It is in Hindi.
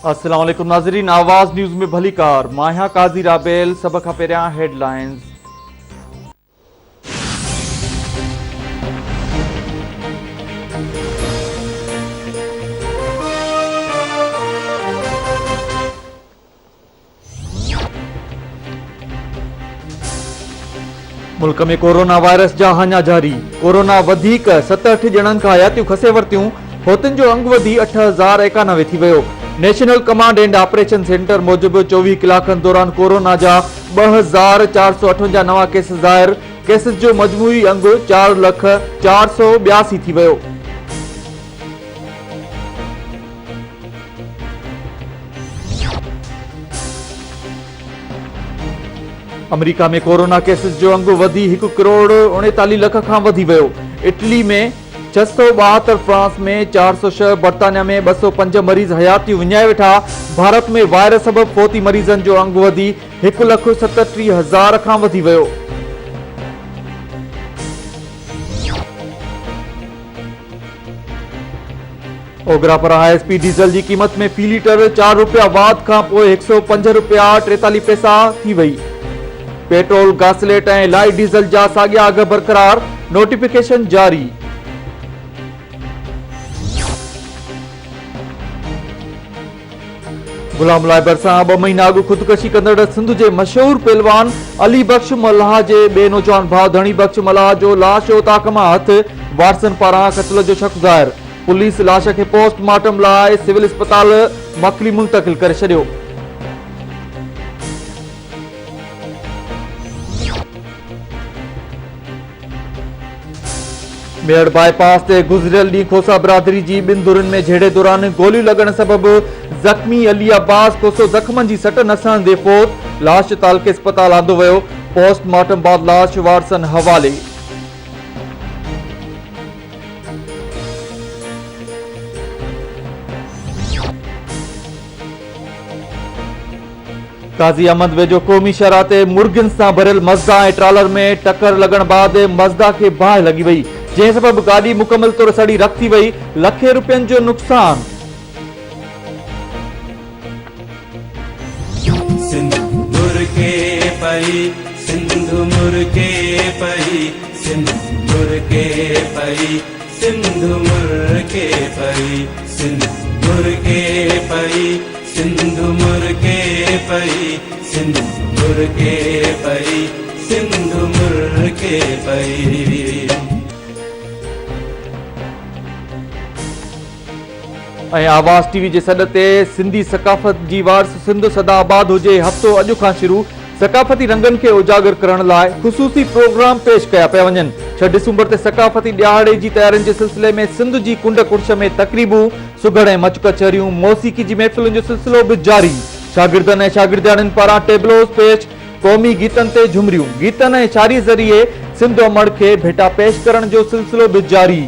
अस्सलाम वालेकुम नाज़रीन, आवाज़ न्यूज़ में भली कार माहिया काज़ी राबेल। सब खां पहिरियां हेडलाइंस। मुल्क में कोरोना वायरस जा हाञा जारी। कोरोना वधीक 67 ॼणनि खां हयातियूं खसे वरतियूं। होतियुनि जो अंग वधी 8091 थी वियो। National command and operation centre Mujib 24 कलाकनि दौरान कोरोना जा 2458 नवां केस ज़ाहिर। केसिस जो मजमूई अंग 4,04,82 थी वियो। अमेरिका में कोरोना केसिस जो अंग वधी 1,39,00,000 खां वधी वियो। इटली में 672, फ्रांस में 406, बर्तानिया में 205 मरीज हयातियूं विञाए वेठा। भारत में वायरस सबबि फोती मरीजनि जो अंग वधी 1,37,000 खां वधी वियो। ओगरा पर ISP डीज़ल जी क़ीमत में फी लीटर 4 रुपया वाध खां पोइ 105 रुपया 43 पैसा थी वई। पेट्रोल, गासलेट ऐं लाइट डीज़ल जा साॻिया अघ बरक़रार। नोटिफिकेशन जारी। गुलाम लाइबर सां 2 महीना अॻु ख़ुदकुशी कंदड़ सिंध जे मशहूर पहलवान अली बख्श मल्लाह जे ॿिए नौजवान भाउ धणी बख्श मल्लाह जो लाश ताक़ मां हथ। वारसनि पारां क़त्ल जो शक ज़ाहिर। पुलिस लाश खे पोस्टमार्टम लाइ सिविल अस्पताल मकली मुंतक़िल करे छॾियो। मेड़ बाईपास ते गुज़रियल ॾींहुं खोसा बिरादरी जी 2 धुरनि में झेड़े दौरान गोलियूं लॻण सबबि ज़ख़्मी अली अब्बास कोसो ज़ख़्मनि जी सट नसण दे फोत। लाश तालके अस्पताल आंदो वियो। पोस्टमार्टम बाद लाश वारसनि हवाले। काज़ी अहमद वेझो क़ौमी शहरा ते मुर्गियुनि सां भरियल मज़दा ऐं ट्रालर में टकर लॻण बाद मज़दा खे बाहि लॻी वई, जंहिं सबबि गाॾी मुकमल तौर सड़ी रख थी वई। लखे रुपयनि जो नुक़सान। ऐं आवाज़ टीवी जे सॾ ते सिंधी सकाफ़त जी वारस सिंध सदा आबाद हुजे हफ़्तो अॼु खां शुरू। सकाफ़ती रंगनि खे उजागर करण लाइ ख़ुसूसी प्रोग्राम पेश कया पिया वञनि। 6 दिसंबर ते सकाफ़ती ॾियारे जी तयारियुनि जे सिलसिले में सिंध जी कुंड कुर्श में तक़रीबूं, सुघड़ ऐं मच कचहरियूं, मौसीक़ी जी महफ़िलुनि जो सिलसिलो बि जारी। शागिर्दनि ऐं शागिर्दियाणियुनि पारां टेबलोस पेश, क़ौमी गीतनि ते झुमरियूं, गीतनि ऐं शारी ज़रिए सिंध अमड़ खे भेटा पेश करण जो सिलसिलो बि जारी।